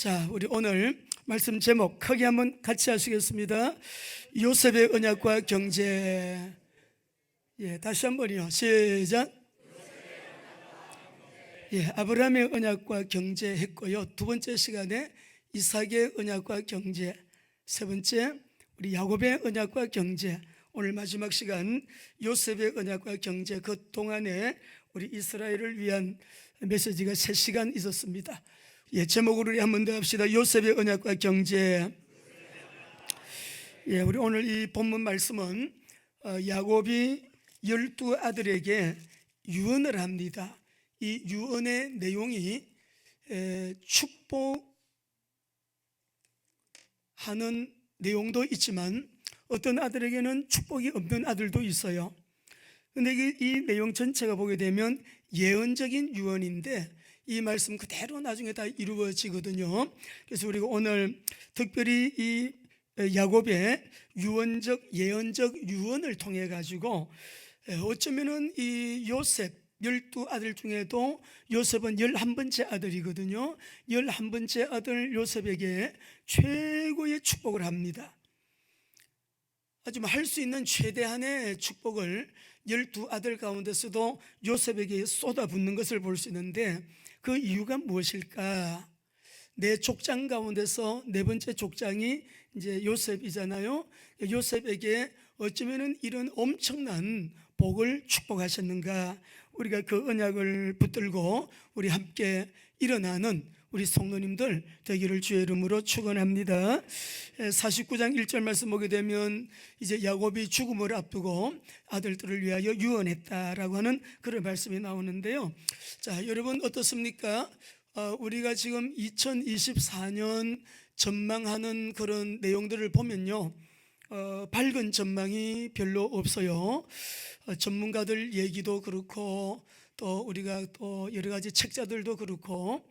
자, 우리 오늘 말씀 제목 크게 한번 같이 하시겠습니다. 요셉의 언약과 경제. 다시 한번요. 시작. 아브라함의 언약과 경제 했고요. 두 번째 시간에 이삭의 언약과 경제, 세 번째 우리 야곱의 언약과 경제, 오늘 마지막 시간 요셉의 언약과 경제. 그 동안에 우리 이스라엘을 위한 메시지가 3시간 있었습니다. 제목으로 한번 더 합시다. 요셉의 언약과 경제. 우리 오늘 이 본문 말씀은 야곱이 12아들에게 유언을 합니다. 이 유언의 내용이 축복하는 내용도 있지만 어떤 아들에게는 축복이 없는 아들도 있어요. 그런데 이 내용 전체가 보게 되면 예언적인 유언인데 이 말씀 그대로 나중에 다 이루어지거든요. 그래서 우리가 오늘 특별히 이 야곱의 유언적 예언적 유언을 통해 가지고 어쩌면은 이 요셉 12아들 중에도 요셉은 11번째 아들이거든요. 11번째 아들 요셉에게 최고의 축복을 합니다. 아주 할 수 있는 최대한의 축복을 12아들 가운데서도 요셉에게 쏟아붓는 것을 볼 수 있는데 그 이유가 무엇일까? 내 족장 가운데서 네 번째 족장이 이제 요셉이잖아요. 요셉에게 어쩌면은 이런 엄청난 복을 축복하셨는가? 우리가 그 언약을 붙들고 우리 함께 일어나는 우리 성도님들 되기를 주의 이름으로 축원합니다. 49장 1절 말씀 보게 되면 이제 야곱이 죽음을 앞두고 아들들을 위하여 유언했다라고 하는 그런 말씀이 나오는데요. 자, 여러분 어떻습니까? 우리가 지금 2024년 전망하는 그런 내용들을 보면요, 밝은 전망이 별로 없어요. 전문가들 얘기도 그렇고 또 우리가 또 여러 가지 책자들도 그렇고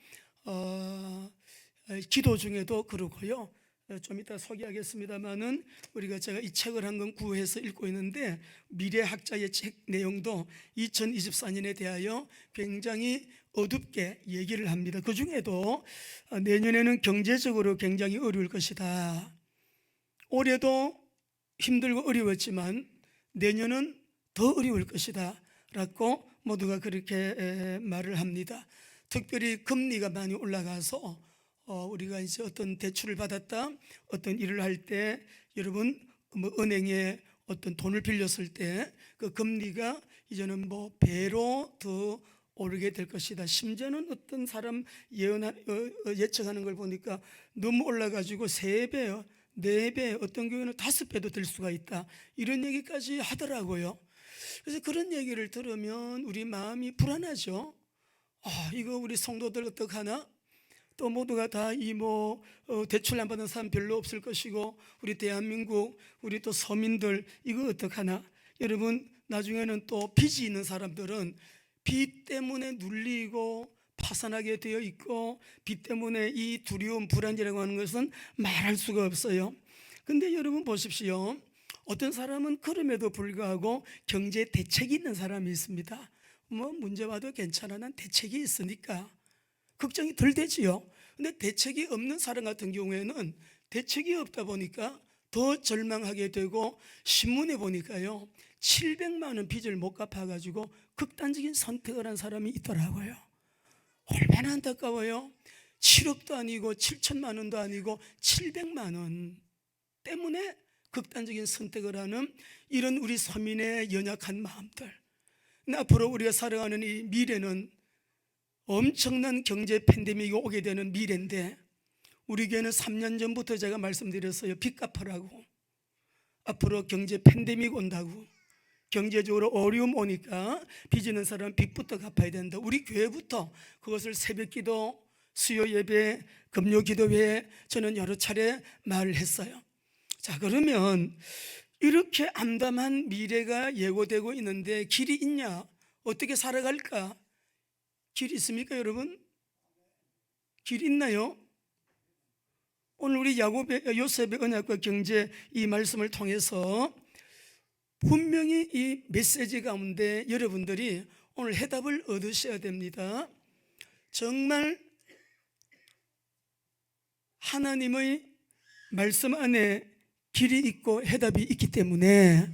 기도 중에도 그렇고요. 좀 이따 소개하겠습니다만은 우리가 제가 이 책을 한 권 구해서 읽고 있는데 미래학자의 책 내용도 2024년에 대하여 굉장히 어둡게 얘기를 합니다. 그 중에도 내년에는 경제적으로 굉장히 어려울 것이다. 올해도 힘들고 어려웠지만 내년은 더 어려울 것이다 라고 모두가 그렇게 말을 합니다. 특별히 금리가 많이 올라가서 우리가 이제 어떤 대출을 받았다, 어떤 일을 할 때 여러분 은행에 어떤 돈을 빌렸을 때 그 금리가 이제는 배로 더 오르게 될 것이다. 심지어는 어떤 사람 예측하는 걸 보니까 너무 올라가지고 3배, 4배, 어떤 경우에는 5배도 될 수가 있다, 이런 얘기까지 하더라고요. 그래서 그런 얘기를 들으면 우리 마음이 불안하죠. 이거 우리 성도들 어떡하나? 또 모두가 다 대출 안 받은 사람 별로 없을 것이고 우리 대한민국 우리 또 서민들 이거 어떡하나? 여러분 나중에는 또 빚이 있는 사람들은 빚 때문에 눌리고 파산하게 되어 있고 빚 때문에 이 두려움 불안이라고 하는 것은 말할 수가 없어요. 근데 여러분 보십시오. 어떤 사람은 그럼에도 불구하고 경제 대책이 있는 사람이 있습니다. 문제 와도 괜찮아, 난 대책이 있으니까 걱정이 덜 되지요. 근데 대책이 없는 사람 같은 경우에는 대책이 없다 보니까 더 절망하게 되고, 신문에 보니까요 700만 원 빚을 못 갚아가지고 극단적인 선택을 한 사람이 있더라고요. 얼마나 안타까워요. 7억도 아니고 7천만 원도 아니고 700만 원 때문에 극단적인 선택을 하는 이런 우리 서민의 연약한 마음들. 앞으로 우리가 살아가는 이 미래는 엄청난 경제 팬데믹이 오게 되는 미래인데 우리 교회는 3년 전부터 제가 말씀드렸어요. 빚 갚으라고. 앞으로 경제 팬데믹 온다고. 경제적으로 어려움 오니까 빚 있는 사람은 빚부터 갚아야 된다. 우리 교회부터 그것을 새벽기도, 수요 예배, 금요 기도회에 저는 여러 차례 말을 했어요. 자, 그러면 이렇게 암담한 미래가 예고되고 있는데 길이 있냐? 어떻게 살아갈까? 길 있습니까, 여러분? 길 있나요? 오늘 우리 요셉의 언약과 경제 이 말씀을 통해서 분명히 이 메시지 가운데 여러분들이 오늘 해답을 얻으셔야 됩니다. 정말 하나님의 말씀 안에 길이 있고 해답이 있기 때문에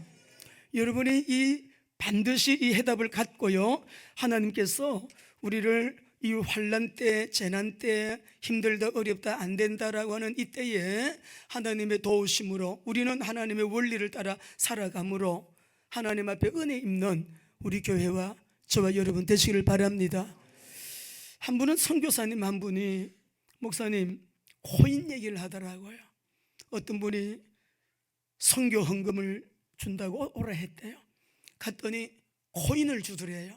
여러분이 반드시 이 해답을 갖고요, 하나님께서 우리를 이 환난 때, 재난 때, 힘들다, 어렵다, 안 된다라고 하는 이때에 하나님의 도우심으로 우리는 하나님의 원리를 따라 살아감으로 하나님 앞에 은혜 입는 우리 교회와 저와 여러분 되시기를 바랍니다. 한 분은 선교사님, 한 분이 목사님 코인 얘기를 하더라고요. 어떤 분이 선교 헌금을 준다고 오라 했대요. 갔더니 코인을 주더래요.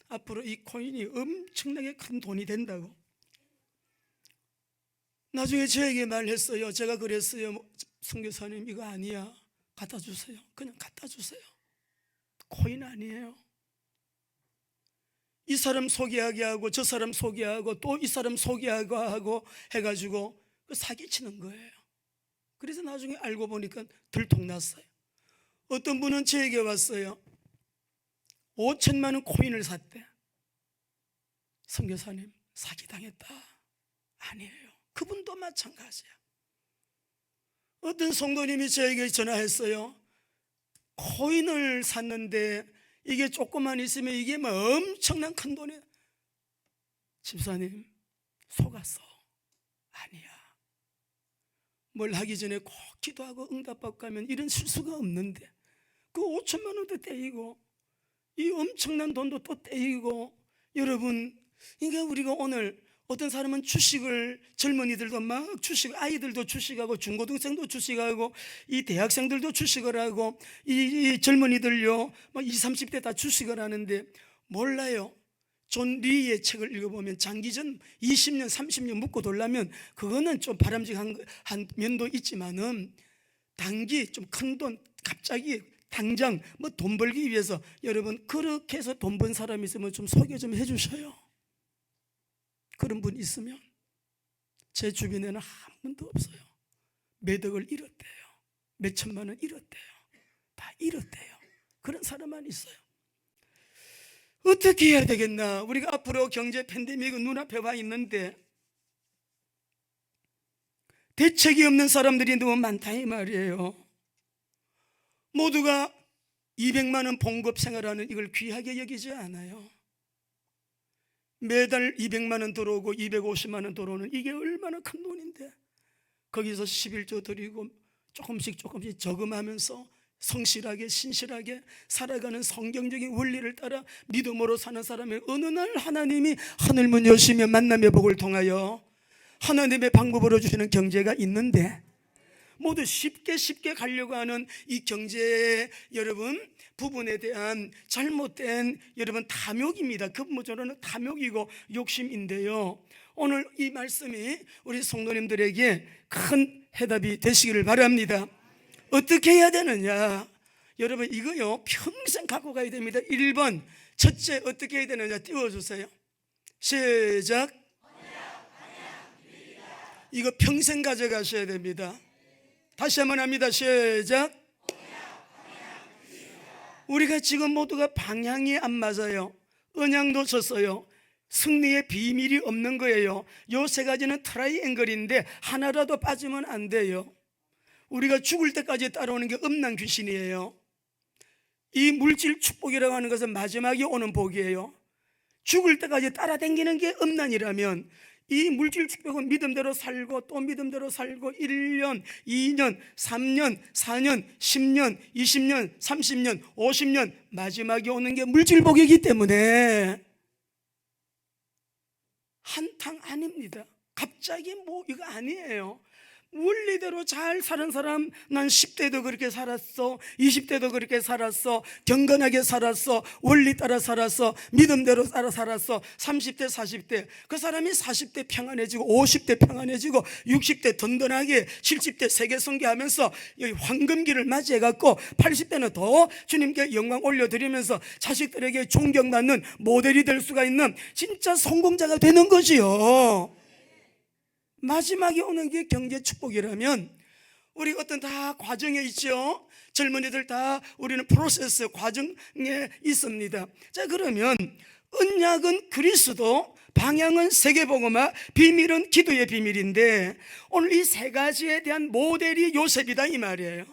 앞으로 이 코인이 엄청나게 큰 돈이 된다고. 나중에 저에게 말했어요. 제가 그랬어요. 선교사님, 이거 아니야, 갖다 주세요. 그냥 갖다 주세요. 코인 아니에요. 이 사람 소개하게 하고 저 사람 소개하고 또 이 사람 소개하고 해가지고 사기치는 거예요. 그래서 나중에 알고 보니까 들통났어요. 어떤 분은 저에게 왔어요. 5천만 원 코인을 샀대. 선교사님, 사기당했다. 아니에요. 그분도 마찬가지야. 어떤 성도님이 저에게 전화했어요. 코인을 샀는데 이게 조금만 있으면 이게 뭐 엄청난 큰 돈이야. 집사님, 속았어. 아니야. 뭘 하기 전에 꼭 기도하고 응답받고 하면 이런 실수가 없는데 그 5천만 원도 떼이고 이 엄청난 돈도 또 떼이고. 여러분, 그러니까 우리가 오늘 어떤 사람은 주식을, 젊은이들도 막 주식, 아이들도 주식하고 중고등생도 주식하고 이 대학생들도 주식을 하고 이 젊은이들요 막 20, 30대 다 주식을 하는데 몰라요. 존 리의 책을 읽어보면 장기전 20년, 30년 묵고 돌려면 그거는 좀 바람직한 한 면도 있지만은 단기 좀 큰 돈 갑자기 당장 뭐 돈 벌기 위해서 여러분 그렇게 해서 돈 번 사람 있으면 좀 소개 좀 해주셔요. 그런 분 있으면. 제 주변에는 한 분도 없어요. 몇 억을 잃었대요. 몇 천만 원 잃었대요. 다 잃었대요. 그런 사람만 있어요. 어떻게 해야 되겠나? 우리가 앞으로 경제 팬데믹은 눈앞에 와 있는데 대책이 없는 사람들이 너무 많다 이 말이에요. 모두가 200만 원 봉급 생활하는 이걸 귀하게 여기지 않아요. 매달 200만 원 들어오고 250만 원 들어오는 이게 얼마나 큰 돈인데 거기서 11조 드리고 조금씩 저금하면서 성실하게 신실하게 살아가는 성경적인 원리를 따라 믿음으로 사는 사람의 어느 날 하나님이 하늘문 여시며 만남의 복을 통하여 하나님의 방법으로 주시는 경제가 있는데 모두 쉽게 가려고 하는 이 경제의 여러분 부분에 대한 잘못된 여러분 탐욕입니다. 근본적으로는 탐욕이고 욕심인데요, 오늘 이 말씀이 우리 성도님들에게 큰 해답이 되시기를 바랍니다. 어떻게 해야 되느냐? 여러분 이거요 평생 갖고 가야 됩니다. 1번 첫째 어떻게 해야 되느냐 띄워주세요. 시작. 이거 평생 가져가셔야 됩니다. 다시 한번 합니다. 시작. 우리가 지금 모두가 방향이 안 맞아요. 언양도 졌어요. 승리의 비밀이 없는 거예요. 요 세 가지는 트라이앵글인데 하나라도 빠지면 안 돼요. 우리가 죽을 때까지 따라오는 게 음란 귀신이에요. 이 물질 축복이라고 하는 것은 마지막에 오는 복이에요. 죽을 때까지 따라다니는 게 음란이라면 이 물질 축복은 믿음대로 살고 또 믿음대로 살고 1년, 2년, 3년, 4년, 10년, 20년, 30년, 50년 마지막에 오는 게 물질복이기 때문에 한탕 아닙니다. 갑자기 뭐 이거 아니에요. 원리대로 잘 사는 사람, 난 10대도 그렇게 살았어, 20대도 그렇게 살았어, 경건하게 살았어, 원리 따라 살았어, 믿음대로 따라 살았어. 30대 40대 그 사람이 40대 평안해지고 50대 평안해지고 60대 든든하게 70대 세계 선교하면서 황금기를 맞이해갖고 80대는 더 주님께 영광 올려드리면서 자식들에게 존경받는 모델이 될 수가 있는 진짜 성공자가 되는 거지요. 마지막에 오는 게 경제 축복이라면 우리 어떤 다 과정에 있죠. 젊은이들 다 우리는 프로세스 과정에 있습니다. 자, 그러면 언약은 그리스도, 방향은 세계복음화, 비밀은 기도의 비밀인데 오늘 이 세 가지에 대한 모델이 요셉이다 이 말이에요.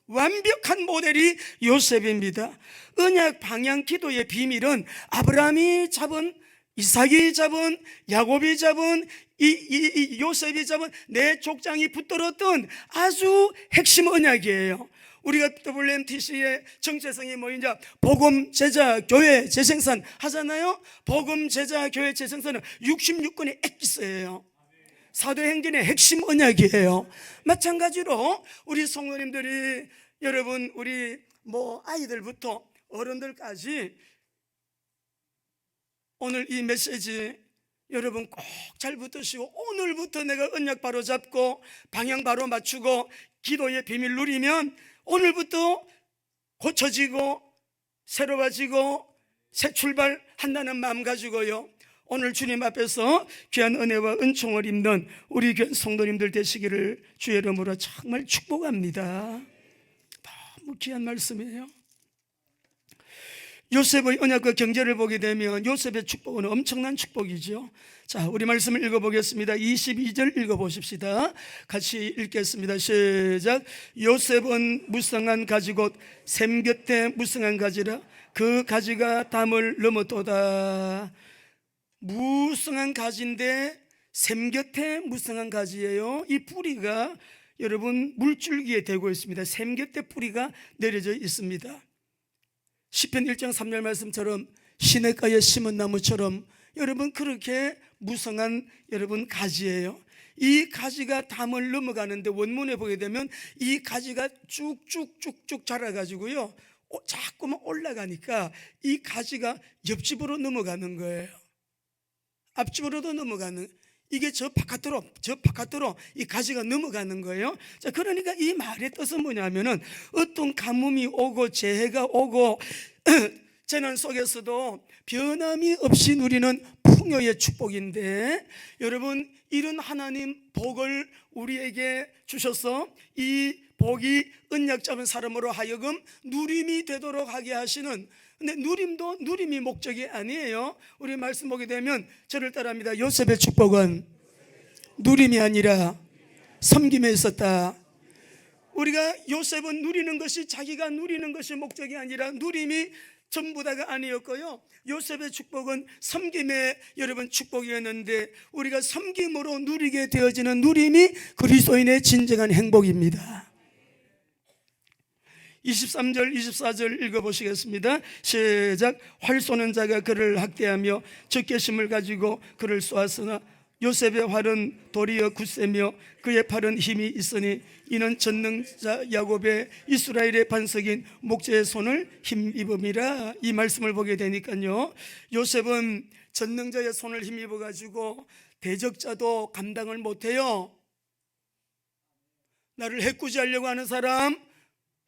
완벽한 모델이 요셉입니다. 언약, 방향, 기도의 비밀은 아브라함이 잡은, 이삭이 잡은, 야곱이 잡은, 이 요셉이 잡은 내 족장이 붙들었던 아주 핵심 언약이에요. 우리가 WMTC의 정체성이 뭐이냐, 복음, 제자, 교회, 재생산 하잖아요. 복음, 제자, 교회, 재생산은 66권의 엑기스예요. 사도행전의 핵심 언약이에요. 마찬가지로 우리 성도님들이, 여러분, 우리 아이들부터 어른들까지 오늘 이 메시지 여러분 꼭 잘 붙드시고, 오늘부터 내가 언약 바로 잡고 방향 바로 맞추고 기도의 비밀 누리면 오늘부터 고쳐지고 새로워지고 새 출발한다는 마음 가지고요, 오늘 주님 앞에서 귀한 은혜와 은총을 입는 우리 귀한 성도님들 되시기를 주의 이름으로 정말 축복합니다. 너무 귀한 말씀이에요. 요셉의 언약과 경제를 보게 되면 요셉의 축복은 엄청난 축복이죠. 자, 우리 말씀을 읽어보겠습니다. 22절 읽어보십시다. 같이 읽겠습니다. 시작. 요셉은 무성한 가지 곧 샘 곁에 무성한 가지라 그 가지가 담을 넘었도다. 무성한 가지인데 샘 곁에 무성한 가지예요. 이 뿌리가 여러분 물줄기에 대고 있습니다. 샘 곁에 뿌리가 내려져 있습니다. 시편 1장 3절 말씀처럼 시냇가에 심은 나무처럼 여러분 그렇게 무성한 여러분 가지예요. 이 가지가 담을 넘어가는데 원문에 보게 되면 이 가지가 쭉쭉쭉쭉 자라가지고요, 자꾸만 올라가니까 이 가지가 옆집으로 넘어가는 거예요. 앞집으로도 넘어가는, 이게 저 바깥으로 이 가지가 넘어가는 거예요. 자, 그러니까 이 말의 뜻은 뭐냐면은 어떤 가뭄이 오고 재해가 오고 재난 속에서도 변함이 없이 누리는 풍요의 축복인데, 여러분 이런 하나님 복을 우리에게 주셔서 이 복이 언약 잡은 사람으로 하여금 누림이 되도록 하게 하시는, 근데 누림이 목적이 아니에요. 우리 말씀 보게 되면 저를 따라합니다. 요셉의 축복은 누림이 아니라 섬김에 있었다. 우리가 요셉은 누리는 것이, 자기가 누리는 것이 목적이 아니라 누림이 전부 다가 아니었고요, 요셉의 축복은 섬김의 여러분 축복이었는데, 우리가 섬김으로 누리게 되어지는 누림이 그리스도인의 진정한 행복입니다. 23절 24절 읽어보시겠습니다. 시작. 활 쏘는 자가 그를 학대하며 적개심을 가지고 그를 쏘았으나 요셉의 활은 도리어 굳세며 그의 팔은 힘이 있으니 이는 전능자 야곱의 이스라엘의 반석인 목자의 손을 힘입음이라. 이 말씀을 보게 되니까요, 요셉은 전능자의 손을 힘입어 가지고 대적자도 감당을 못해요. 나를 해꾸지하려고 하는 사람,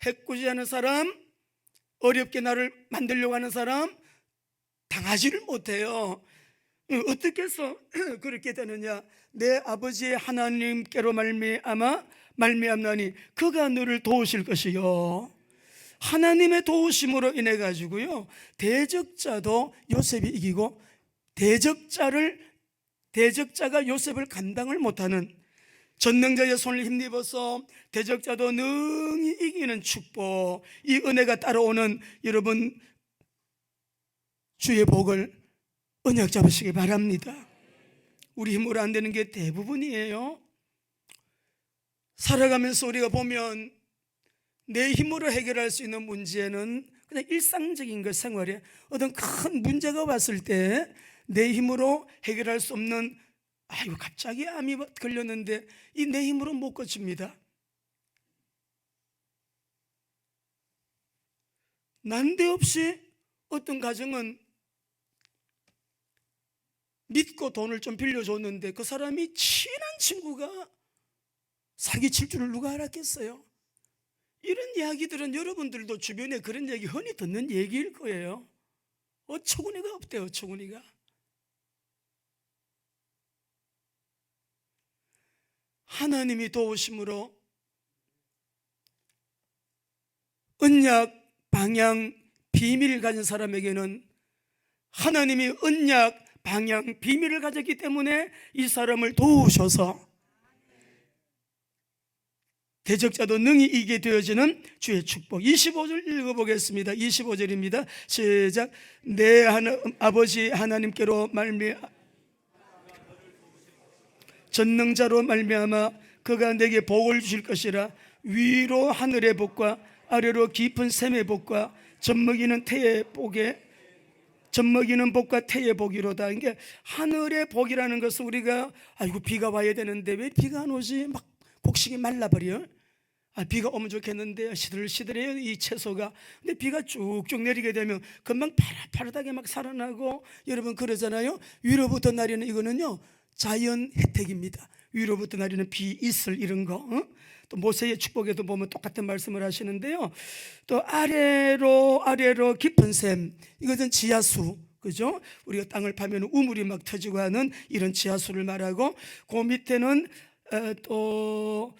해꾸지하는 사람, 어렵게 나를 만들려고 하는 사람 당하지를 못해요. 어떻게 해서 그렇게 되느냐? 내 아버지의 하나님께로 말미암나니 그가 너를 도우실 것이요. 하나님의 도우심으로 인해 가지고요, 대적자도 요셉이 이기고 대적자가 요셉을 감당을 못하는, 전능자의 손을 힘입어서 대적자도 능히 이기는 축복, 이 은혜가 따라오는 여러분 주의 복을 언약 잡으시기 바랍니다. 우리 힘으로 안 되는 게 대부분이에요. 살아가면서 우리가 보면 내 힘으로 해결할 수 있는 문제는 그냥 일상적인 것, 생활에 어떤 큰 문제가 왔을 때 내 힘으로 해결할 수 없는, 아유 갑자기 암이 걸렸는데 이 내 힘으로 못 고칩니다. 난데없이 어떤 가정은 믿고 돈을 좀 빌려줬는데 그 사람이 친한 친구가 사기칠 줄을 누가 알았겠어요? 이런 이야기들은 여러분들도 주변에 그런 얘기 흔히 듣는 얘기일 거예요. 어처구니가 없대요. 어처구니가. 하나님이 도우심으로 언약, 방향, 비밀을 가진 사람에게는 하나님이 언약, 방향, 비밀을 가졌기 때문에 이 사람을 도우셔서 대적자도 능히 이기게 되어지는 주의 축복. 25절 읽어보겠습니다. 25절입니다. 시작. 내 아버지 하나님께로 전능자로 말미암아 그가 내게 복을 주실 것이라. 위로 하늘의 복과 아래로 깊은 샘의 복과 젖먹이는 복과 태의 복이로다. 이게 하늘의 복이라는 것은 우리가 아이고 비가 와야 되는데 왜 비가 안 오지? 막 곡식이 말라버려. 비가 오면 좋겠는데 시들시들해요 이 채소가. 근데 비가 쭉쭉 내리게 되면 금방 파릇파릇하게 막 살아나고, 여러분 그러잖아요. 위로부터 내리는 이거는요 자연 혜택입니다. 위로부터 내리는 비, 이슬 이런 거. 또 모세의 축복에도 보면 똑같은 말씀을 하시는데요. 또 아래로 깊은 샘, 이것은 지하수, 그죠? 우리가 땅을 파면 우물이 막 터지고 하는 이런 지하수를 말하고, 그 밑에는 또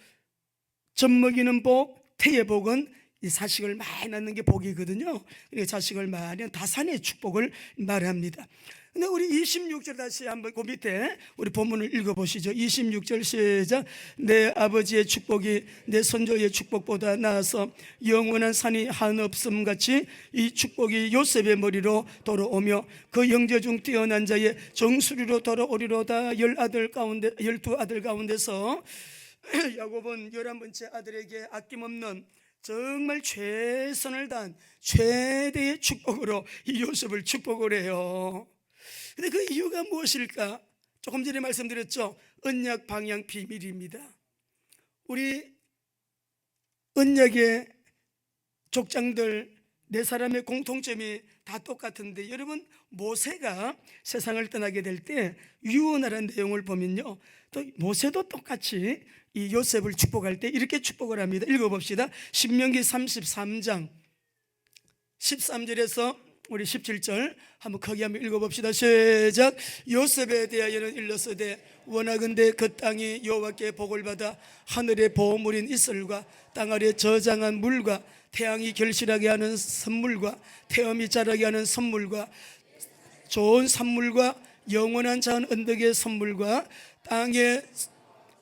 젖먹이는 복, 태의 복은 이 자식을 많이 낳는 게 복이거든요. 자식을 많이 낳는 다산의 축복을 말합니다. 근데 우리 26절 다시 한번 그 밑에 우리 본문을 읽어보시죠. 26절 시작. 내 아버지의 축복이 내 선조의 축복보다 나아서 영원한 산이 한없음 같이 이 축복이 요셉의 머리로 돌아오며 그 형제 중 뛰어난 자의 정수리로 돌아오리로다. 12아들 가운데서 야곱은 11번째 아들에게 아낌없는 정말 최선을 다한 최대의 축복으로 이 요셉을 축복을 해요. 근데 그 이유가 무엇일까? 조금 전에 말씀드렸죠. 언약, 방향, 비밀입니다. 우리 언약의 족장들 네 사람의 공통점이 다 똑같은데, 여러분 모세가 세상을 떠나게 될 때 유언하라는 내용을 보면요, 또 모세도 똑같이 이 요셉을 축복할 때 이렇게 축복을 합니다. 읽어봅시다. 신명기 33장 13절에서 우리 17절 한번 크게 한번 읽어봅시다. 시작. 요셉에 대하여는 일렀으되 원하건대 그 땅이 여호와께 복을 받아 하늘의 보물인 이슬과 땅 아래 저장한 물과 태양이 결실하게 하는 선물과 태음이 자라게 하는 선물과 좋은 산물과 영원한 작은 언덕의 선물과 땅에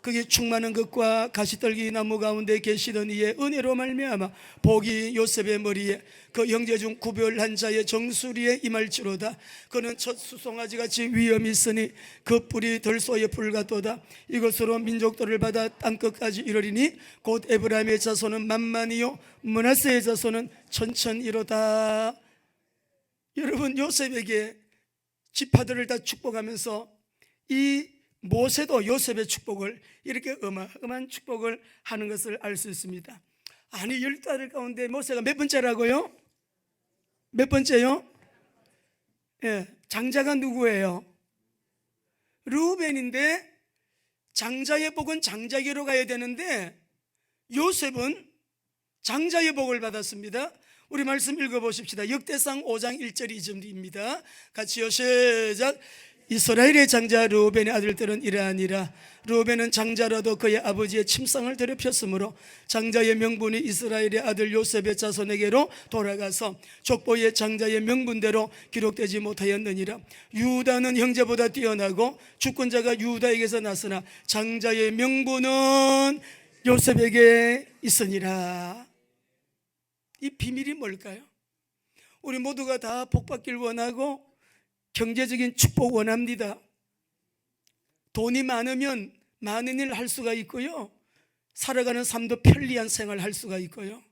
그게 충만한 것과 가시떨기 나무 가운데 계시던 이의 은혜로 말미암아 복이 요셉의 머리에 그 형제 중 구별한 자의 정수리에 임할지로다. 그는 첫 수송아지같이 위엄이 있으니 그 뿔이 들소의 풀 같도다. 이것으로 민족들을 받아 땅끝까지 이르리니 곧 에브라임의 자손은 만만이요 므낫세의 자손은 천천이로다. 여러분 요셉에게 지파들을 다 축복하면서 이 모세도 요셉의 축복을 이렇게 어마어마한 축복을 하는 것을 알 수 있습니다. 아니 12아들 가운데 모세가 몇 번째라고요? 몇 번째요? 장자가 누구예요? 르우벤인데 장자의 복은 장자에게로 가야 되는데 요셉은 장자의 복을 받았습니다. 우리 말씀 읽어보십시다. 역대상 5장 1절 2절입니다. 같이요. 시작. 이스라엘의 장자 르우벤의 아들들은 이러하니라. 르우벤은 장자라도 그의 아버지의 침상을 더럽혔으므로 장자의 명분이 이스라엘의 아들 요셉의 자손에게로 돌아가서 족보의 장자의 명분대로 기록되지 못하였느니라. 유다는 형제보다 뛰어나고 주권자가 유다에게서 났으나 장자의 명분은 요셉에게 있으니라. 이 비밀이 뭘까요? 우리 모두가 다 복받길 원하고 경제적인 축복 원합니다. 돈이 많으면 많은 일 할 수가 있고요, 살아가는 삶도 편리한 생활 할 수가 있고요,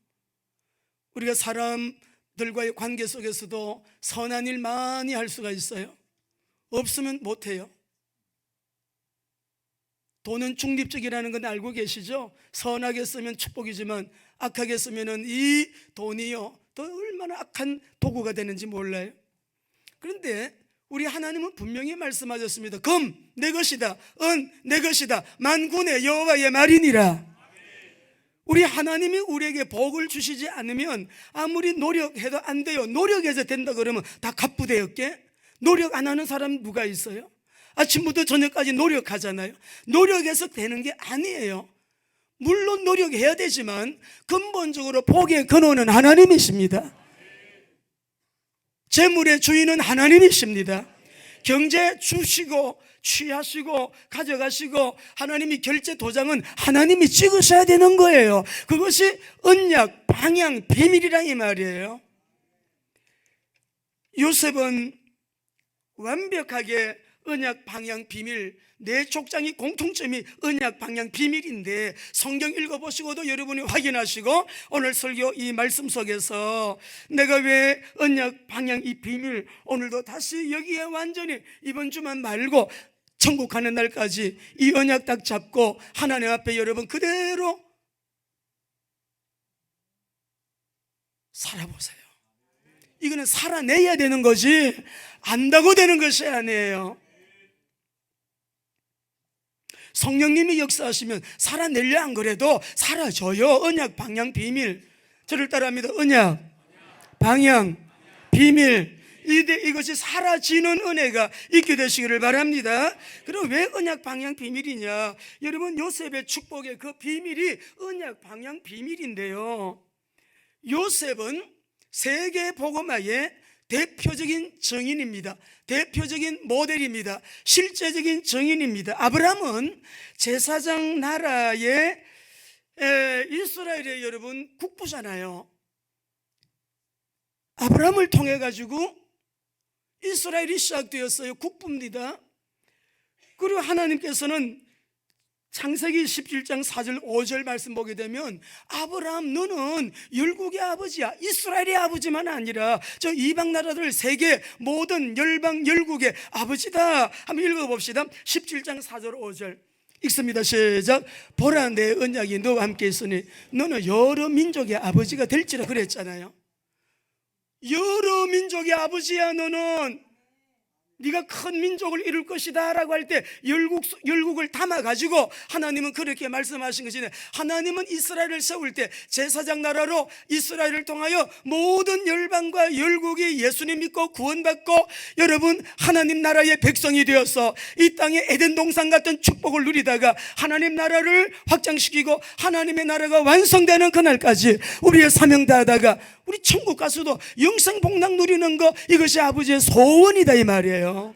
우리가 사람들과의 관계 속에서도 선한 일 많이 할 수가 있어요. 없으면 못해요. 돈은 중립적이라는 건 알고 계시죠? 선하게 쓰면 축복이지만 악하게 쓰면 이 돈이요 또 얼마나 악한 도구가 되는지 몰라요. 그런데 우리 하나님은 분명히 말씀하셨습니다. 금 내 것이다, 은 내 것이다, 만군의 여호와의 말이니라. 우리 하나님이 우리에게 복을 주시지 않으면 아무리 노력해도 안 돼요. 노력해서 된다 그러면 다 갑부대였게? 노력 안 하는 사람 누가 있어요? 아침부터 저녁까지 노력하잖아요. 노력해서 되는 게 아니에요. 물론 노력해야 되지만 근본적으로 복의 근원은 하나님이십니다. 재물의 주인은 하나님이십니다. 경제 주시고 취하시고 가져가시고 하나님이 결제 도장은 하나님이 찍으셔야 되는 거예요. 그것이 언약, 방향, 비밀이라 이 말이에요. 요셉은 완벽하게 언약, 방향, 비밀, 내 족장이 공통점이 언약, 방향, 비밀인데 성경 읽어보시고도 여러분이 확인하시고 오늘 설교 이 말씀 속에서 내가 왜 언약, 방향, 이 비밀 오늘도 다시 여기에 완전히 이번 주만 말고 천국 가는 날까지 이 언약 딱 잡고 하나님 앞에 여러분 그대로 살아보세요. 이거는 살아내야 되는 거지 안다고 되는 것이 아니에요. 성령님이 역사하시면 살아내려 안 그래도 사라져요. 언약, 방향, 비밀. 저를 따라합니다. 언약, 방향, 비밀. 이것이 사라지는 은혜가 있게 되시기를 바랍니다. 그럼 왜 언약, 방향, 비밀이냐? 여러분 요셉의 축복의 그 비밀이 언약, 방향, 비밀인데요. 요셉은 세계 복음화의 대표적인 증인입니다. 대표적인 모델입니다. 실제적인 증인입니다. 아브라함은 제사장 나라의 이스라엘의 여러분 국부잖아요. 아브라함을 통해 가지고 이스라엘이 시작되었어요. 국부입니다. 그리고 하나님께서는 창세기 17장 4절 5절 말씀 보게 되면 아브라함 너는 열국의 아버지야. 이스라엘의 아버지만 아니라 저 이방 나라들 세계 모든 열방 열국의 아버지다. 한번 읽어봅시다. 17장 4절 5절 읽습니다. 시작. 보라 내 언약이 너와 함께 있으니 너는 여러 민족의 아버지가 될지라 그랬잖아요. 여러 민족의 아버지야. 너는 네가 큰 민족을 이룰 것이다 라고 할 때 열국을 담아가지고 하나님은 그렇게 말씀하신 것이네. 하나님은 이스라엘을 세울 때 제사장 나라로 이스라엘을 통하여 모든 열방과 열국이 예수님 믿고 구원받고 여러분 하나님 나라의 백성이 되어서 이 땅에 에덴 동산 같은 축복을 누리다가 하나님 나라를 확장시키고 하나님의 나라가 완성되는 그날까지 우리의 사명 다하다가 우리 천국 가서도 영생 복락 누리는 거 이것이 아버지의 소원이다 이 말이에요.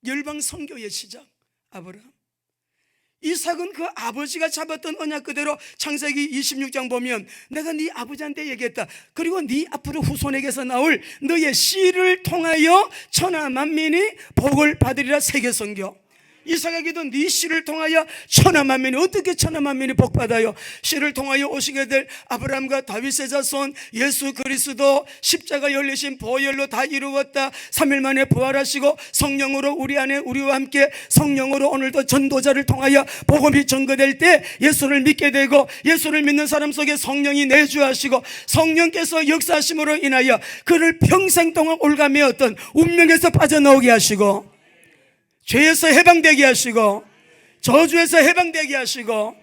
열방 선교의 시작 아브라함. 이삭은 그 아버지가 잡았던 언약 그대로 창세기 26장 보면 내가 네 아버지한테 얘기했다. 그리고 네 앞으로 후손에게서 나올 너의 씨를 통하여 천하 만민이 복을 받으리라. 세계 선교. 이삭에게도 네 씨를 통하여 천하 만민이, 어떻게 천하 만민이 복받아요? 씨를 통하여 오시게 될 아브라함과 다윗의 자손 예수 그리스도 십자가 열리신 보혈로 다 이루었다. 3일 만에 부활하시고 성령으로 우리 안에 우리와 함께 성령으로 오늘도 전도자를 통하여 복음이 전거될 때 예수를 믿게 되고 예수를 믿는 사람 속에 성령이 내주하시고 성령께서 역사하심으로 인하여 그를 평생 동안 올가매었던 운명에서 빠져나오게 하시고 죄에서 해방되게 하시고 저주에서 해방되게 하시고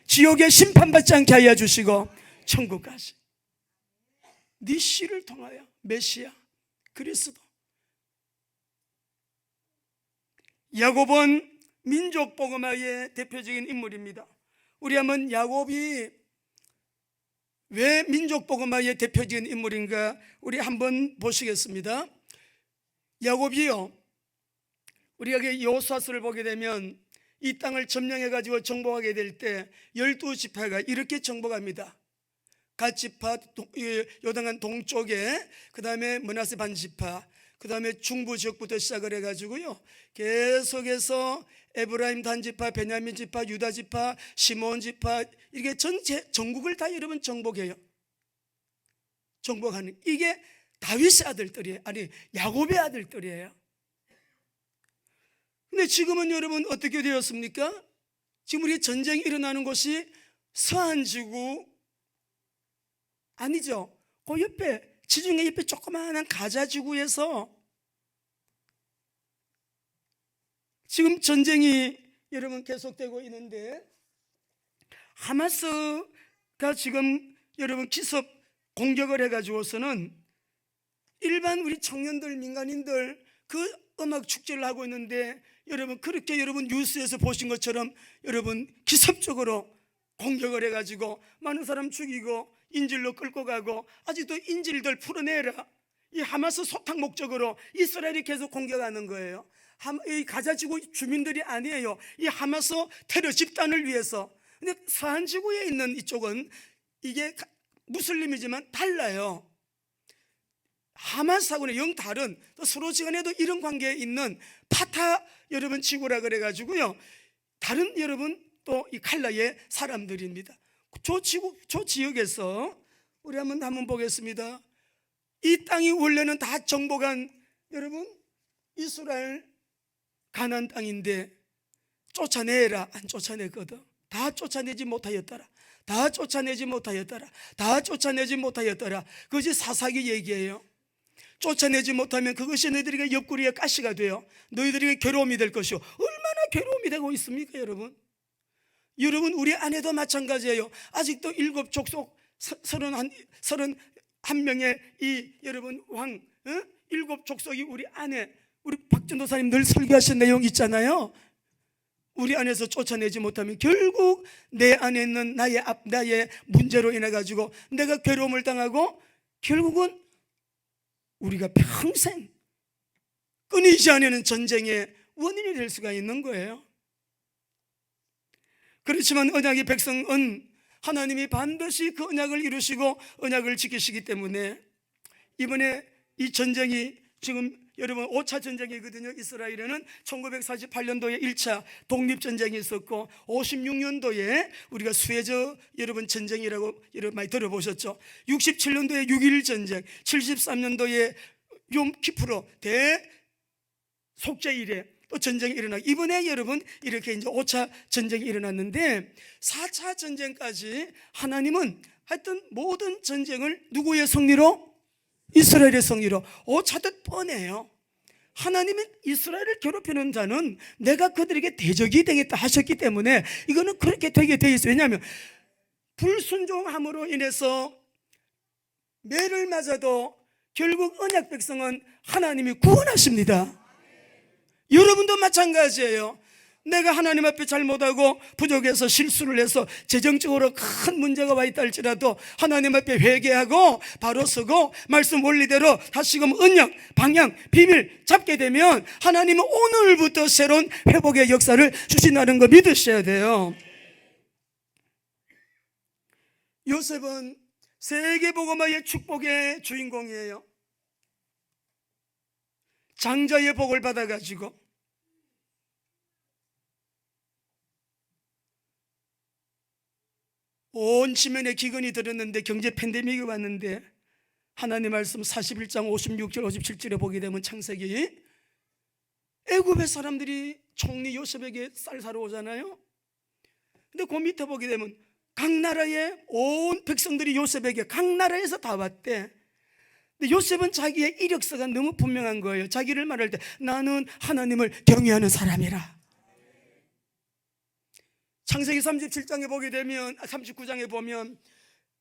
지옥에 심판받지 않게 하여 주시고 천국까지 네 씨를 통하여 메시아 그리스도. 야곱은 민족 복음화의 대표적인 인물입니다. 우리 한번 야곱이 왜 민족 복음화의 대표적인 인물인가 우리 한번 보시겠습니다. 야곱이요, 우리가 여호수아서를 보게 되면 이 땅을 점령해 가지고 정복하게 될 때 12지파가 이렇게 정복합니다. 갓지파 요단강 동쪽에, 그 다음에 므낫세 반지파, 그 다음에 중부 지역부터 시작을 해가지고요 계속해서 에브라임 단지파, 베냐민 지파, 유다 지파, 시몬 지파, 이렇게 전체 전국을 다 여러분 정복해요. 정복하는 이게 다윗의 아들들이에요. 아니 야곱의 아들들이에요. 근데 지금은 여러분 어떻게 되었습니까? 지금 우리 전쟁이 일어나는 곳이 서한지구 아니죠. 그 옆에 지중해 옆에 조그마한 가자지구에서 지금 전쟁이 여러분 계속되고 있는데 하마스가 지금 여러분 기습 공격을 해가지고서는 일반 우리 청년들 민간인들 그 음악 축제를 하고 있는데 여러분 그렇게 여러분 뉴스에서 보신 것처럼 여러분 기습적으로 공격을 해가지고 많은 사람 죽이고 인질로 끌고 가고 아직도 인질들 풀어내라 이 하마스 소탕 목적으로 이스라엘이 계속 공격하는 거예요. 이 가자 지구 주민들이 아니에요. 이 하마스 테러 집단을 위해서. 근데 서한 지구에 있는 이쪽은 이게 무슬림이지만 달라요. 하마스하고는 영 다른, 또 서로 지간에도 이런 관계에 있는 파타 여러분 지구라 그래가지고요, 다른 여러분 또 이 칼라의 사람들입니다. 저 지구, 저 지역에서 우리 한번 보겠습니다. 이 땅이 원래는 다 정복한 여러분 이스라엘 가나안 땅인데 쫓아내라, 안 쫓아냈거든. 다 쫓아내지 못하였더라. 다 쫓아내지 못하였더라. 다 쫓아내지 못하였더라. 그것이 사사기 얘기예요. 쫓아내지 못하면 그것이 너희들에게 옆구리에 가시가 돼요. 너희들에게 괴로움이 될 것이요. 얼마나 괴로움이 되고 있습니까, 여러분? 여러분, 우리 아내도 마찬가지예요. 아직도 7 족속 31명의 이 여러분 왕, 7 족속이 우리 아내, 우리 박준도사님 늘 설교하신 내용 있잖아요. 우리 안에서 쫓아내지 못하면 결국 내 안에 있는 나의 문제로 인해 가지고 내가 괴로움을 당하고 결국은 우리가 평생 끊이지 않는 전쟁의 원인이 될 수가 있는 거예요. 그렇지만 언약의 백성은 하나님이 반드시 그 언약을 이루시고 언약을 지키시기 때문에 이번에 이 전쟁이 지금 여러분 5차 전쟁이거든요. 이스라엘에는 1948년도에 1차 독립전쟁이 있었고 56년도에 우리가 수에즈 여러분 전쟁이라고 여러분 많이 들어보셨죠. 67년도에 6.1 전쟁, 73년도에 욤키프르 대속죄 이래 또 전쟁이 일어나고 이번에 여러분 이렇게 이제 5차 전쟁이 일어났는데 4차 전쟁까지 하나님은 하여튼 모든 전쟁을 누구의 승리로? 이스라엘의 승리로. 5차 때 뻔해요. 하나님은 이스라엘을 괴롭히는 자는 내가 그들에게 대적이 되겠다 하셨기 때문에 이거는 그렇게 되게 돼 있어요. 왜냐하면 불순종함으로 인해서 매를 맞아도 결국 언약 백성은 하나님이 구원하십니다. 여러분도 마찬가지예요. 내가 하나님 앞에 잘못하고 부족해서 실수를 해서 재정적으로 큰 문제가 와 있다 할지라도 하나님 앞에 회개하고 바로 서고 말씀 원리대로 다시금 언약, 방향, 비밀 잡게 되면 하나님은 오늘부터 새로운 회복의 역사를 주신다는 거 믿으셔야 돼요. 요셉은 세계복음화의 축복의 주인공이에요. 장자의 복을 받아가지고 온 지면에 기근이 들었는데 경제 팬데믹이 왔는데 하나님 말씀 41장 56절 57절에 보게 되면 창세기 애굽의 사람들이 총리 요셉에게 쌀 사러 오잖아요. 근데 그 밑에 보게 되면 각 나라의 온 백성들이 요셉에게 각 나라에서 다 왔대. 근데 요셉은 자기의 이력서가 너무 분명한 거예요. 자기를 말할 때 나는 하나님을 경외하는 사람이라. 창세기 37장에 보게 되면 39장에 보면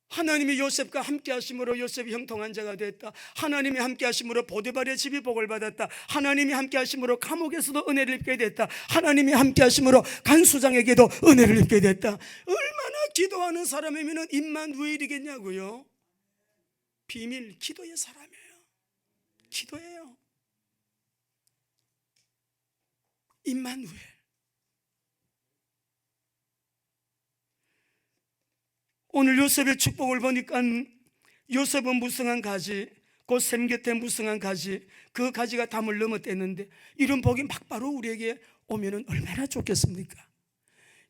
하나님이 요셉과 함께 하심으로 요셉이 형통한 자가 됐다. 하나님이 함께 하심으로 보디발의 집이 복을 받았다. 하나님이 함께 하심으로 감옥에서도 은혜를 입게 됐다. 하나님이 함께 하심으로 간수장에게도 은혜를 입게 됐다. 얼마나 기도하는 사람이면 임마누엘이겠냐고요. 비밀 기도의 사람이에요. 기도예요. 임마누엘. 오늘 요셉의 축복을 보니까 요셉은 무성한 가지, 곧 샘 곁에 무성한 가지, 그 가지가 담을 넘어댔는데 이런 복이 막바로 우리에게 오면 얼마나 좋겠습니까?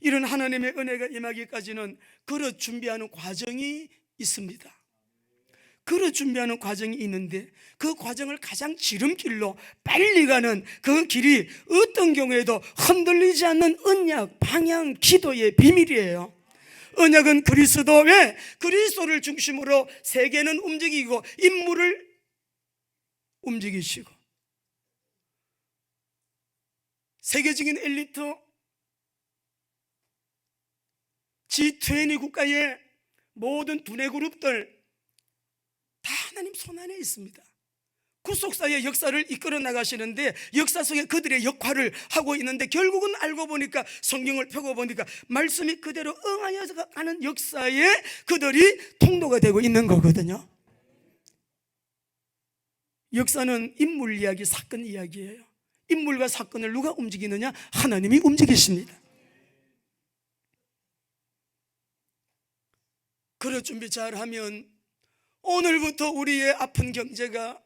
이런 하나님의 은혜가 임하기까지는 그릇 준비하는 과정이 있습니다. 그릇 준비하는 과정이 있는데 그 과정을 가장 지름길로 빨리 가는 그 길이 어떤 경우에도 흔들리지 않는 언약, 방향, 기도의 비밀이에요. 언약은 그리스도, 왜? 그리스도를 중심으로 세계는 움직이고 인물을 움직이시고 세계적인 엘리트 G20 국가의 모든 두뇌 그룹들 다 하나님 손안에 있습니다. 구속사의 역사를 이끌어 나가시는데 역사 속에 그들의 역할을 하고 있는데 결국은 알고 보니까 성경을 펴고 보니까 말씀이 그대로 응하여 가는 역사에 그들이 통로가 되고 있는 거거든요. 역사는 인물 이야기, 사건 이야기예요. 인물과 사건을 누가 움직이느냐? 하나님이 움직이십니다. 그릇 준비 잘하면 오늘부터 우리의 아픈 경제가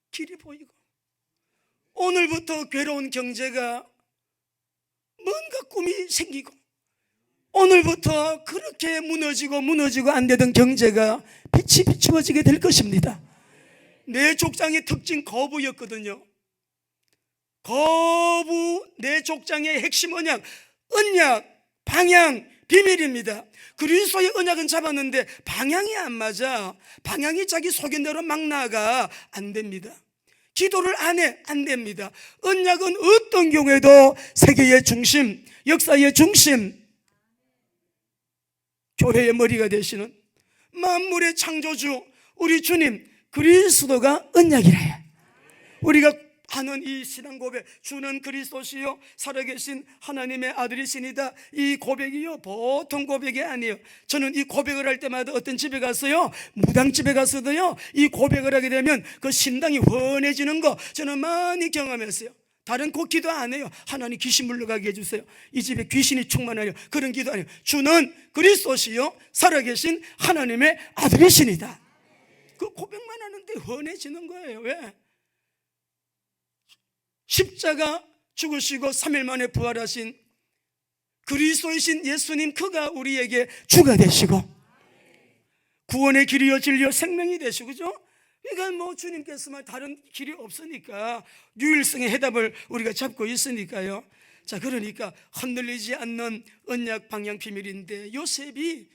길이 보이고, 오늘부터 괴로운 경제가 뭔가 꿈이 생기고, 오늘부터 그렇게 무너지고 안 되던 경제가 빛이 비추어지게 될 것입니다. 내 족장의 특징 거부였거든요. 거부, 내 족장의 핵심 언약, 방향, 비밀입니다. 그리스도의 언약은 잡았는데 방향이 안 맞아. 방향이 자기 소견대로 막 나가. 안 됩니다. 기도를 안 해. 안 됩니다. 언약은 어떤 경우에도 세계의 중심, 역사의 중심, 교회의 머리가 되시는 만물의 창조주 우리 주님 그리스도가 언약이라 해. 우리가 하는 이 신앙 고백, 주는 그리스도시요 살아계신 하나님의 아들이시니다, 이 고백이요 보통 고백이 아니에요. 저는 이 고백을 할 때마다 어떤 집에 가서요, 무당집에 가서도요, 이 고백을 하게 되면 그 신당이 환해지는 거 저는 많이 경험했어요. 다른 꼭 기도 안 해요. 하나님 귀신 물러가게 해주세요, 이 집에 귀신이 충만하여, 그런 기도 아니에요. 주는 그리스도시요 살아계신 하나님의 아들이시니다. 그 고백만 하는데 환해지는 거예요. 왜? 십자가 죽으시고 3일 만에 부활하신 그리스도이신 예수님, 그가 우리에게 주가 되시고 구원의 길이요 진리요 생명이 되시고, 그죠? 그러니까 뭐 주님께서만 다른 길이 없으니까 유일성의 해답을 우리가 잡고 있으니까요. 자, 그러니까 흔들리지 않는 언약 방향 비밀인데, 요셉이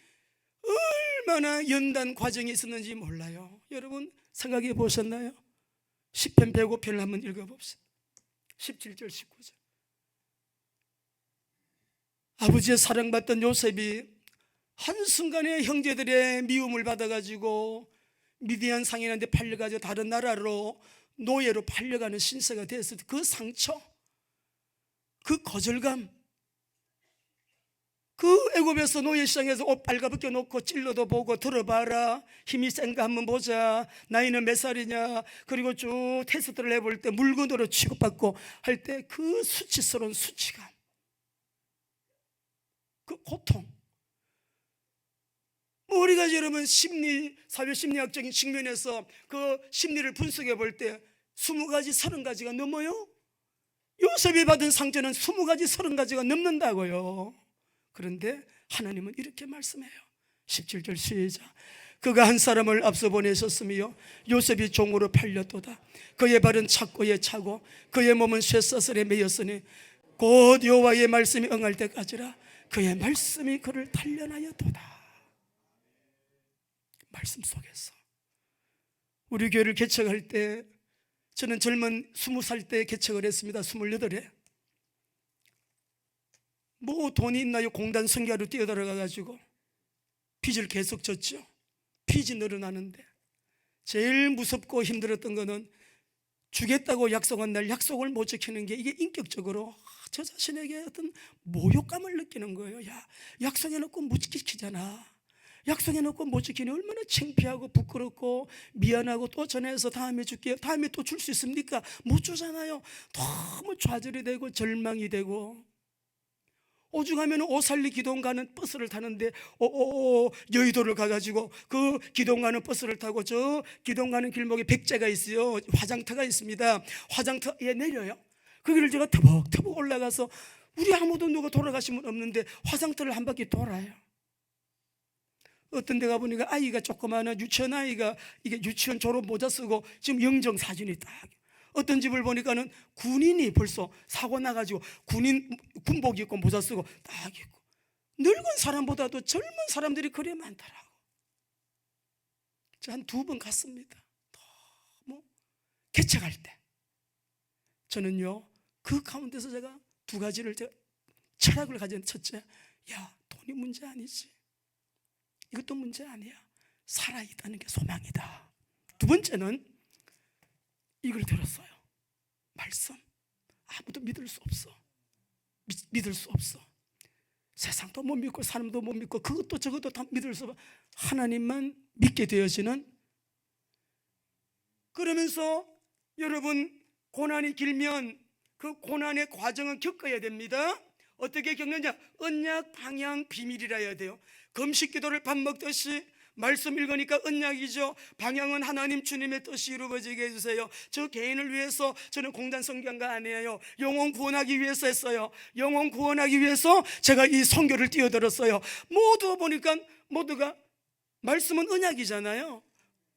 얼마나 연단 과정이 있었는지 몰라요. 여러분 생각해 보셨나요? 시편 105편을 한번 읽어봅시다. 17절 19절. 아버지의 사랑받던 요셉이 한순간에 형제들의 미움을 받아가지고 미디안 상인한테 팔려가지고 다른 나라로 노예로 팔려가는 신세가 됐을 때 그 상처, 그 거절감, 그 애굽에서 노예 시장에서 옷 빨가벗겨 놓고 찔러도 보고 들어봐라, 힘이 센가 한번 보자, 나이는 몇 살이냐, 그리고 쭉 테스트를 해볼 때 물건으로 취급받고 할 때 그 수치스러운 수치감, 그 고통. 우리가 여러분 사회 심리학적인 측면에서 그 심리를 분석해 볼 때 20가지 30가지가 넘어요. 요셉이 받은 상처는 20가지 30가지가 넘는다고요. 그런데 하나님은 이렇게 말씀해요. 17절 시작. 그가 한 사람을 앞서 보내셨으며 요셉이 종으로 팔렸도다. 그의 발은 착고에 차고 그의 몸은 쇠사슬에 매였으니 곧 여호와의 말씀이 응할 때까지라. 그의 말씀이 그를 단련하였도다. 말씀 속에서 우리 교회를 개척할 때, 저는 젊은 20살 때 개척을 했습니다. 28에 뭐 돈이 있나요? 공단 선교하러 뛰어들어가가지고 빚을 계속 졌죠. 빚이 늘어나는데 제일 무섭고 힘들었던 거는 주겠다고 약속한 날 약속을 못 지키는 게, 이게 인격적으로 저 자신에게 어떤 모욕감을 느끼는 거예요. 야, 약속해놓고 못 지키잖아. 약속해놓고 못 지키니 얼마나 창피하고 부끄럽고 미안하고, 또 전해서 다음에 줄게요, 다음에 또 줄 수 있습니까? 못 주잖아요. 너무 좌절이 되고 절망이 되고, 오죽하면 오살리 기도원 가는 버스를 타는데 여의도를 가가지고 그 기도원 가는 버스를 타고 저 기도원 가는 길목에 백제가 있어요. 화장터가 있습니다. 화장터에 내려요. 거기를 제가 터벅터벅 올라가서, 우리 아무도 누가 돌아가신 분 없는데 화장터를 한 바퀴 돌아요. 어떤 데 가보니까 아이가 조그마한 유치원 아이가, 이게 유치원 졸업 모자 쓰고 지금 영정 사진이 딱. 어떤 집을 보니까는 군인이 벌써 사고 나가지고 군복 입고 모자 쓰고 딱 있고, 늙은 사람보다도 젊은 사람들이 그래 많더라고. 한 2번 갔습니다. 너무 개척할 때 저는요, 그 가운데서 제가 2가지를 제가 철학을 가진. 첫째, 야, 돈이 문제 아니지. 이것도 문제 아니야. 살아있다는 게 소망이다. 2번째는 이걸 들었어요. 말씀. 아무도 믿을 수 없어. 믿을 수 없어. 세상도 못 믿고 사람도 못 믿고 그것도 저것도 다 믿을 수 없어. 하나님만 믿게 되어지는 그러면서 여러분, 고난이 길면 그 고난의 과정은 겪어야 됩니다. 어떻게 겪느냐? 언약, 방향, 비밀이라 해야 돼요. 금식 기도를 밥 먹듯이 말씀 읽으니까 언약이죠. 방향은 하나님 주님의 뜻이 이루어지게 해주세요. 저 개인을 위해서 저는 공단 성경가 아니에요. 영혼 구원하기 위해서 했어요. 영혼 구원하기 위해서 제가 이 선교를 뛰어들었어요. 모두 보니까 모두가 말씀은 언약이잖아요.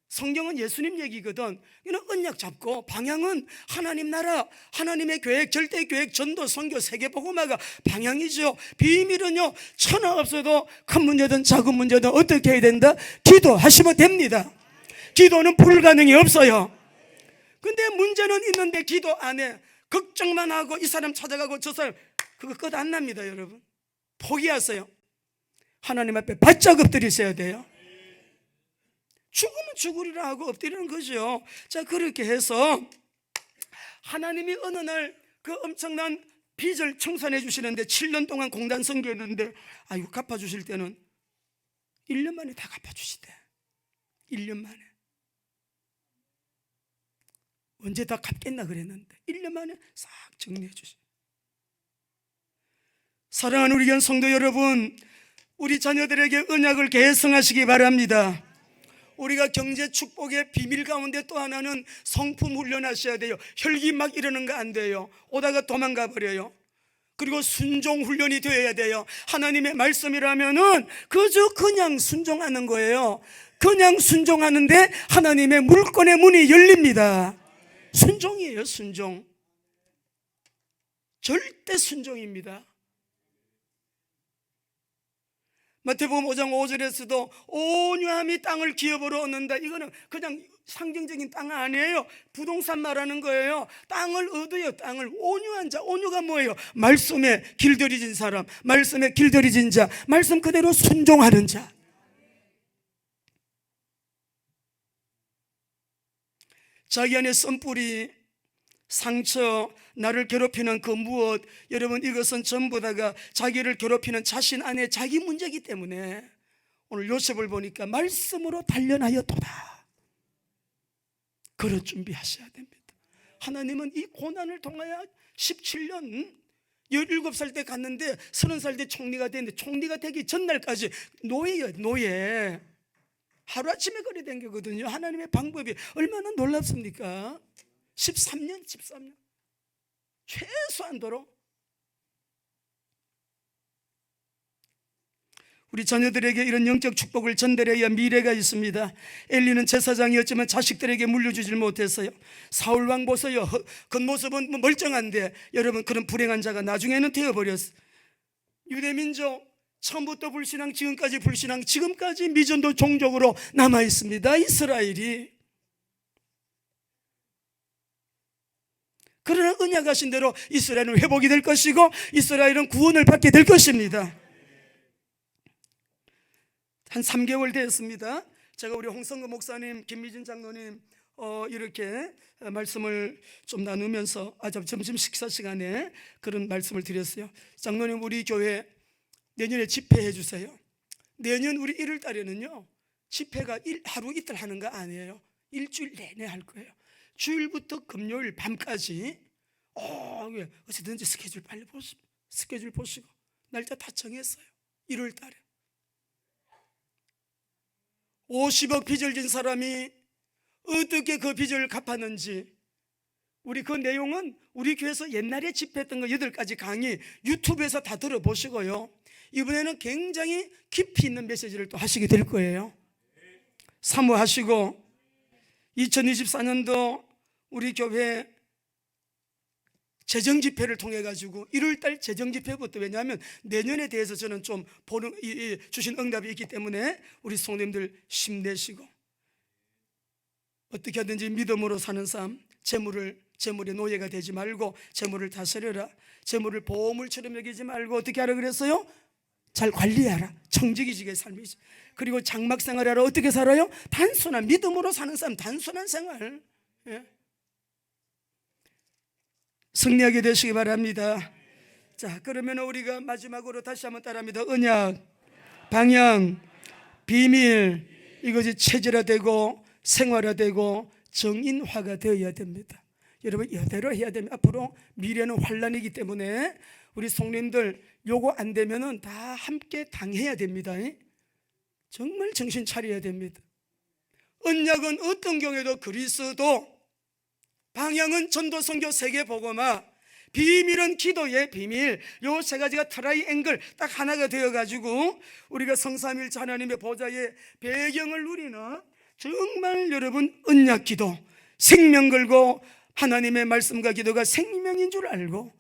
성경은 예수님 얘기거든. 이는 언약 잡고 방향은 하나님 나라, 하나님의 계획, 절대 계획, 전도, 선교, 세계복음화가 방향이죠. 비밀은요, 천하 없어도 큰 문제든 작은 문제든 어떻게 해야 된다? 기도하시면 됩니다. 기도는 불가능이 없어요. 근데 문제는 있는데 기도 안 해. 걱정만 하고 이 사람 찾아가고 저 사람, 그거 끝 안 납니다. 여러분, 포기하세요. 하나님 앞에 바짝 엎드리셔야 돼요. 죽으면 죽으리라 하고 엎드리는 거죠. 자, 그렇게 해서 하나님이 어느 날 그 엄청난 빚을 청산해 주시는데 7년 동안 공단 선교했는데, 아이고, 갚아주실 때는 1년 만에 다 갚아주시대. 1년 만에. 언제 다 갚겠나 그랬는데 1년 만에 싹 정리해 주시. 사랑하는 우리 교회 성도 여러분, 우리 자녀들에게 언약을 계승하시기 바랍니다. 우리가 경제 축복의 비밀 가운데 또 하나는 성품 훈련하셔야 돼요. 혈기 막 이러는 거 안 돼요. 오다가 도망가 버려요. 그리고 순종 훈련이 되어야 돼요. 하나님의 말씀이라면은 그냥 순종하는 거예요. 그냥 순종하는데 하나님의 물권의 문이 열립니다. 순종이에요, 순종. 절대 순종입니다. 마태복음 5장 5절에서도 온유함이 땅을 기업으로 얻는다. 이거는 그냥 상징적인 땅 아니에요. 부동산 말하는 거예요. 땅을 얻어요. 땅을. 온유한 자. 온유가 뭐예요? 말씀에 길들여진 사람, 말씀에 길들여진 자, 말씀 그대로 순종하는 자. 자기 안에 썬뿌리, 상처, 나를 괴롭히는 그 무엇, 여러분, 이것은 전부 다가 자기를 괴롭히는 자신 안에 자기 문제이기 때문에 오늘 요셉을 보니까 말씀으로 단련하였도다. 그럴 준비하셔야 됩니다. 하나님은 이 고난을 통하여 17년 17살 때 갔는데 30살 때 총리가 됐는데, 총리가 되기 전날까지 노예예요. 노예. 하루아침에 거리 댕기거든요. 하나님의 방법이 얼마나 놀랍습니까? 13년 최소한도로. 우리 자녀들에게 이런 영적 축복을 전달해야 미래가 있습니다. 엘리는 제사장이었지만 자식들에게 물려주질 못했어요. 사울 왕 보세요. 겉모습은 멀쩡한데 여러분, 그런 불행한 자가 나중에는 되어버렸어요. 유대민족 처음부터 불신앙, 지금까지 불신앙, 지금까지 미전도 종족으로 남아있습니다. 이스라엘이. 그러나 언약하신 대로 이스라엘은 회복이 될 것이고 이스라엘은 구원을 받게 될 것입니다. 한 3개월 되었습니다. 제가 우리 홍성근 목사님, 김미진 장로님 이렇게 말씀을 좀 나누면서 점심 식사 시간에 그런 말씀을 드렸어요. 장로님, 우리 교회 내년에 집회해 주세요. 내년 우리 1월 달에는요, 집회가 하루 이틀 하는 거 아니에요. 일주일 내내 할 거예요. 주일부터 금요일 밤까지. 어쨌든지 스케줄 빨리 보시고, 스케줄 보시고 날짜 다 정했어요. 1월 달에 50억 빚을 진 사람이 어떻게 그 빚을 갚았는지, 우리 그 내용은 우리 교회에서 옛날에 집회했던 거 8가지 강의 유튜브에서 다 들어보시고요, 이번에는 굉장히 깊이 있는 메시지를 또 하시게 될 거예요. 사모하시고 2024년도 우리 교회 재정집회를 통해 가지고 1월달 재정집회부터, 왜냐하면 내년에 대해서 저는 좀 주신 응답이 있기 때문에 우리 성도님들 힘내시고 어떻게 하든지 믿음으로 사는 삶, 재물의 노예가 되지 말고 재물을 다스려라. 재물을 보물처럼 여기지 말고 어떻게 하라 그랬어요? 잘 관리하라. 청지기지게 삶이지. 그리고 장막 생활하라. 어떻게 살아요? 단순한 믿음으로 사는 삶, 단순한 생활. 승리하게 되시기 바랍니다. 자, 그러면 우리가 마지막으로 다시 한번 따라합니다. 언약, 방향, 비밀, 이것이 체질화되고 생활화되고 정인화가 되어야 됩니다. 여러분 이대로 해야 됩니다. 앞으로 미래는 환란이기 때문에 우리 성도님들 요거 안 되면은 다 함께 당해야 됩니다. 정말 정신 차려야 됩니다. 언약은 어떤 경우에도 그리스도, 방향은 전도, 선교, 세계 복음화, 비밀은 기도의 비밀, 요 세 가지가 트라이앵글 딱 하나가 되어가지고 우리가 성삼일체 하나님의 보좌의 배경을 누리는 정말 여러분 언약 기도, 생명 걸고 하나님의 말씀과 기도가 생명인 줄 알고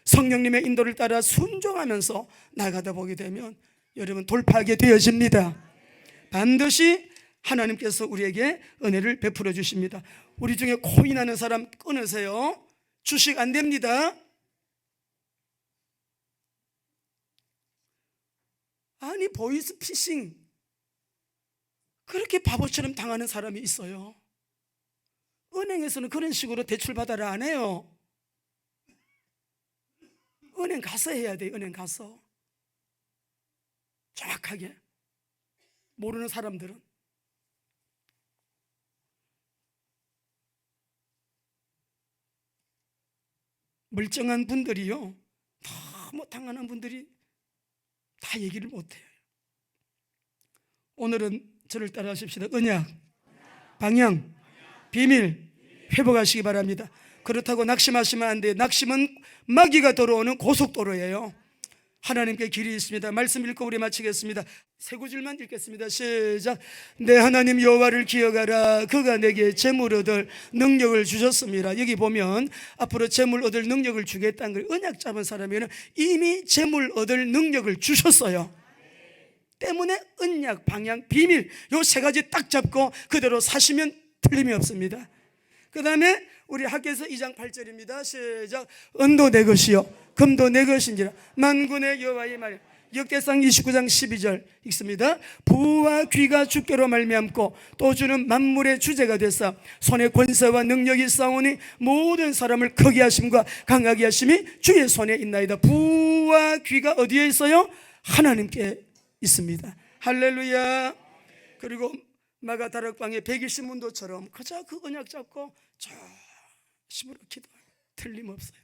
성령님의 인도를 따라 순종하면서 나가다 보게 되면 여러분 돌파하게 되어집니다. 반드시 하나님께서 우리에게 은혜를 베풀어 주십니다. 우리 중에 코인하는 사람 끊으세요. 주식 안 됩니다. 아니 보이스피싱 그렇게 바보처럼 당하는 사람이 있어요. 은행에서는 그런 식으로 대출받아라 안 해요. 은행 가서 해야 돼요. 은행 가서 정확하게. 모르는 사람들은 멀쩡한 분들이요 너무 당하는 분들이 다 얘기를 못해요. 오늘은 저를 따라하십시다. 언약, 방향, 비밀 회복하시기 바랍니다. 그렇다고 낙심하시면 안 돼요. 낙심은 마귀가 들어오는 고속도로예요. 하나님께 길이 있습니다. 말씀 읽고 우리 마치겠습니다. 세 구절만 읽겠습니다. 시작. 내 하나님 여호와를 기억하라. 그가 내게 재물 얻을 능력을 주셨습니다. 여기 보면 앞으로 재물 얻을 능력을 주겠다는 걸 언약 잡은 사람에게는 이미 재물 얻을 능력을 주셨어요. 때문에 언약, 방향, 비밀 요 세 가지 딱 잡고 그대로 사시면 틀림이 없습니다. 그 다음에 우리 학개서 2장 8절입니다. 시작. 은도 내 것이요 금도 내 것인지라 만군의 여호와의 말. 역대상 29장 12절 읽습니다. 부와 귀가 주께로 말미암고 또 주는 만물의 주제가 되사 손에 권세와 능력이 있사오니 모든 사람을 크게 하심과 강하게 하심이 주의 손에 있나이다. 부와 귀가 어디에 있어요? 하나님께 있습니다. 할렐루야. 그리고 마가 다락방의 120문도처럼 그저 그 언약 잡고 조심으로 기도해요. 틀림없어요.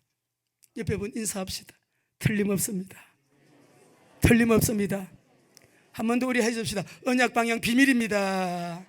옆에 분 인사합시다. 틀림없습니다. 틀림없습니다. 한 번 더 우리 해줍시다. 언약 방향 비밀입니다.